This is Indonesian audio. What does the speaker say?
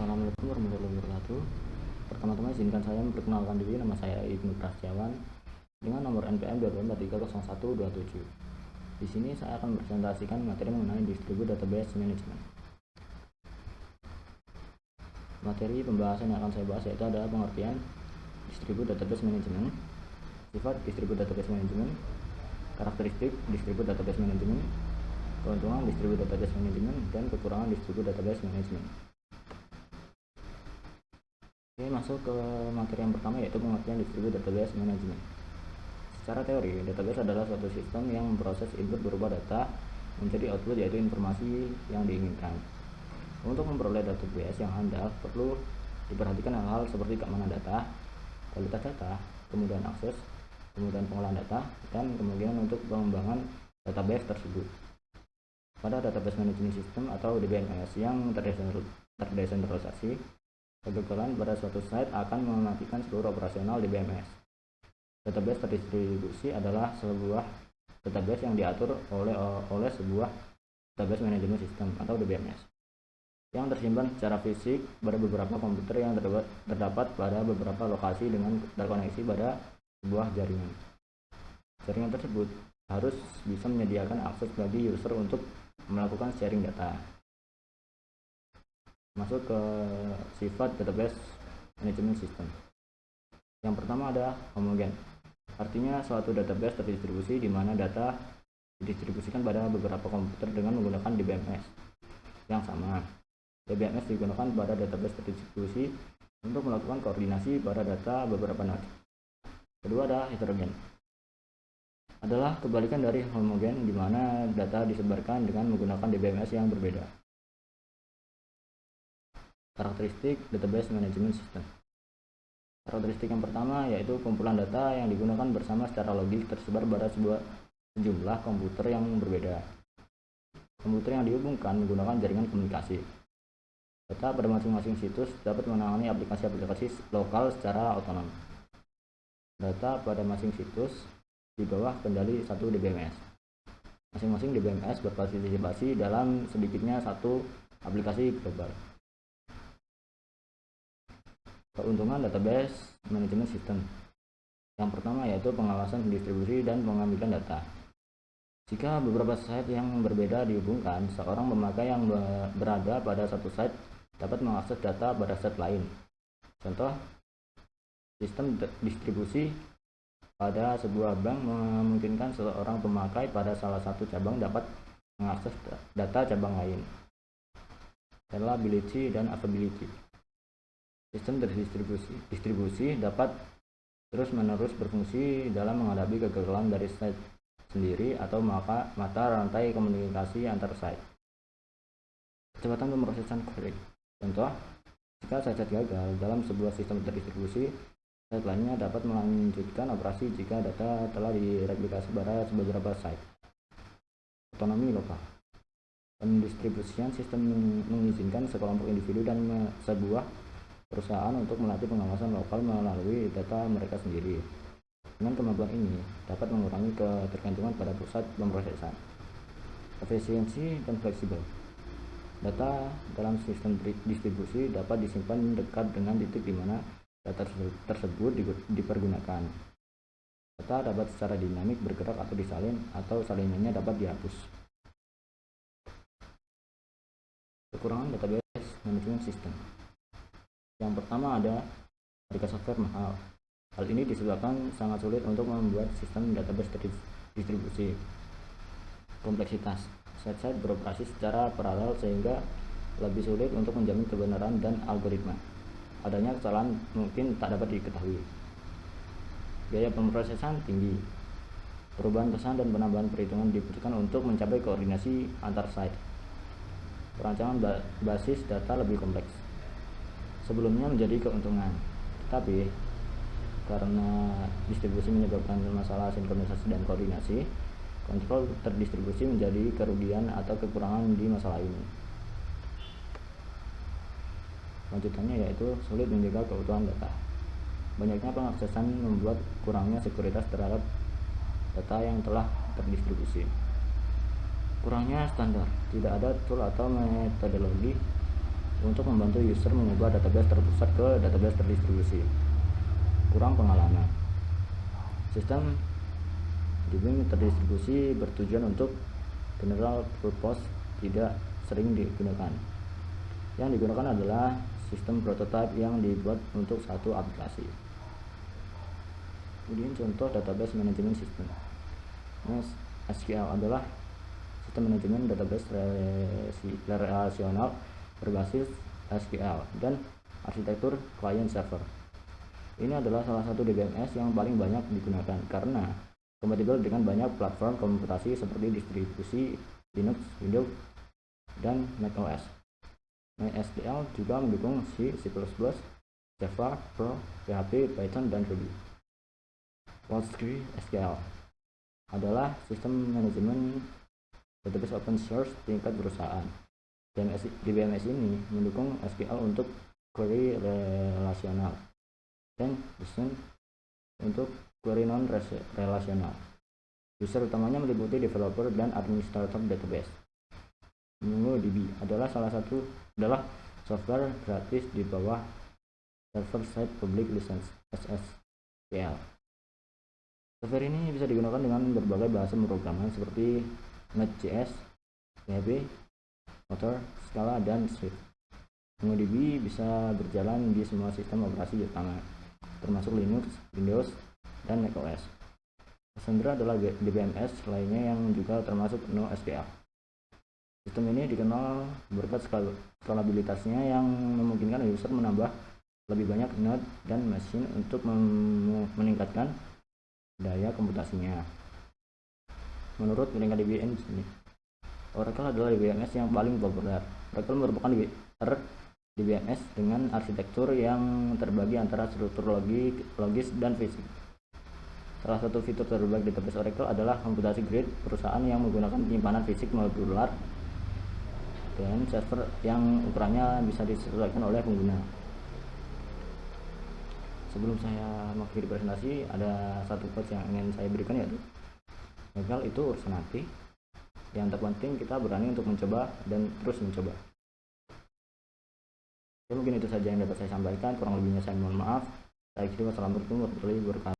Assalamualaikum warahmatullahi wabarakatuh. Pertama-tama izinkan saya memperkenalkan diri. Nama saya Ibnu Prasetyawan dengan nomor NPM 22430127. Di sini saya akan presentasikan materi mengenai Distributed Database Management. Materi pembahasan yang akan saya bahas yaitu adalah pengertian Distributed Database Management, sifat Distributed Database Management, karakteristik Distributed Database Management, keuntungan Distributed Database Management, dan kekurangan Distributed Database Management. Oke, masuk ke materi yang pertama yaitu pengertian Distributed Database Management. Secara teori, database adalah suatu sistem yang memproses input berupa data menjadi output yaitu informasi yang diinginkan. Untuk memperoleh database yang handal perlu diperhatikan hal-hal seperti keamanan data, kualitas data, kemudahan akses, kemudahan pengolahan data, dan kemungkinan untuk pengembangan database tersebut. Pada database management system atau DBMS yang terdesentralisasi, kegagalan pada suatu site akan mematikan seluruh operasional DBMS. Database terdistribusi adalah sebuah database yang diatur oleh sebuah database management system atau DBMS yang tersimpan secara fisik pada beberapa komputer yang terdapat pada beberapa lokasi dengan terkoneksi pada sebuah jaringan. Jaringan tersebut harus bisa menyediakan akses bagi user untuk melakukan sharing data. Masuk ke sifat database management system. Yang pertama ada homogen. Artinya suatu database terdistribusi di mana data didistribusikan pada beberapa komputer dengan menggunakan DBMS yang sama. DBMS digunakan pada database terdistribusi untuk melakukan koordinasi pada data beberapa node. Kedua ada heterogen. Adalah kebalikan dari homogen di mana data disebarkan dengan menggunakan DBMS yang berbeda. Karakteristik database management system. Karakteristik yang pertama yaitu kumpulan data yang digunakan bersama secara logis tersebar pada sejumlah komputer yang berbeda. Komputer yang dihubungkan menggunakan jaringan komunikasi. Data pada masing-masing situs dapat menangani aplikasi-aplikasi lokal secara otonom. Data pada masing situs di bawah kendali satu DBMS. Masing-masing DBMS berpartisipasi dalam sedikitnya satu aplikasi global. Keuntungan database management system. Yang pertama yaitu pengawasan distribusi dan pengambilan data. Jika beberapa site yang berbeda dihubungkan, seorang pemakai yang berada pada satu site dapat mengakses data pada site lain. Contoh, sistem distribusi pada sebuah bank memungkinkan seorang pemakai pada salah satu cabang dapat mengakses data cabang lain. Reliability dan availability. Sistem distribusi dapat terus-menerus berfungsi dalam menghadapi kegagalan dari site sendiri atau mata rantai komunikasi antar site. Kecepatan pemrosesan query. Contoh, jika site gagal dalam sebuah sistem terdistribusi, site lainnya dapat melanjutkan operasi jika data telah direplikasi pada beberapa site. Otonomi lokal. Pendistribusian sistem mengizinkan sekelompok individu dan sebuah perusahaan untuk melatih pengawasan lokal melalui data mereka sendiri. Dengan kemampuan ini dapat mengurangi ketergantungan pada pusat pemrosesan. Efisiensi dan fleksibel. Data dalam sistem distribusi dapat disimpan dekat dengan titik di mana data tersebut dipergunakan. Data dapat secara dinamik bergerak atau disalin, atau salinannya dapat dihapus. Kekurangan database management system. Yang pertama ada harga software mahal. Hal ini disebabkan sangat sulit untuk membuat sistem database terdistribusi. Kompleksitas. Site-site beroperasi secara paralel sehingga lebih sulit untuk menjamin kebenaran dan algoritma. Adanya kesalahan mungkin tak dapat diketahui. Biaya pemrosesan tinggi. Perubahan pesan dan penambahan perhitungan dibutuhkan untuk mencapai koordinasi antar site. Perancangan basis data lebih kompleks. Sebelumnya menjadi keuntungan, tapi karena distribusi menyebabkan masalah sinkronisasi dan koordinasi, kontrol terdistribusi menjadi kerugian atau kekurangan di masalah ini. Lanjutannya yaitu sulit menjaga keutuhan data. Banyaknya pengaksesan membuat kurangnya sekuritas terhadap data yang telah terdistribusi. Kurangnya standar, tidak ada tool atau metodologi untuk membantu user mengubah database terpusat ke database terdistribusi. Kurang pengalaman. Sistem DBIM terdistribusi bertujuan untuk general purpose, tidak sering digunakan. Yang digunakan adalah sistem prototype yang dibuat untuk satu aplikasi. Kemudian contoh database management system. SQL adalah sistem manajemen database relasional berbasis SQL dan arsitektur client server. Ini adalah salah satu DBMS yang paling banyak digunakan karena kompatibel dengan banyak platform komputasi seperti distribusi Linux, Windows, dan macOS. MySQL juga mendukung C++, Java, Perl, PHP, Python, dan Ruby. PostgreSQL adalah sistem manajemen database open source tingkat perusahaan. DBMS ini mendukung SQL untuk query relasional dan JSON untuk query non-relasional. User utamanya meliputi developer dan administrator database. MongoDB adalah software gratis di bawah server-side public license SSPL. Software ini bisa digunakan dengan berbagai bahasa pemrograman seperti Node.js, PHP, Motor, Scala, dan Swift. MongoDB bisa berjalan di semua sistem operasi utama, termasuk Linux, Windows, dan macOS. Cassandra adalah DBMS lainnya yang juga termasuk NoSQL. Sistem ini dikenal berkat skalabilitasnya yang memungkinkan user menambah lebih banyak node dan mesin untuk meningkatkan daya komputasinya. Menurut peringkat DBM ini, Oracle adalah DBMS yang paling populer. Oracle merupakan DBMS dengan arsitektur yang terbagi antara struktur logis dan fisik. Salah satu fitur terbaik database Oracle adalah computational grade perusahaan yang menggunakan penyimpanan fisik modular dan server yang ukurannya bisa disesuaikan oleh pengguna. Sebelum saya mengakhiri presentasi, ada satu quotes yang ingin saya berikan, yaitu gagal itu urusan hati, yang terpenting kita berani untuk mencoba dan terus mencoba. Ya, mungkin itu saja yang dapat saya sampaikan, kurang lebihnya saya mohon maaf. Saya kira wassalamualaikum warahmatullahi wabarakatuh.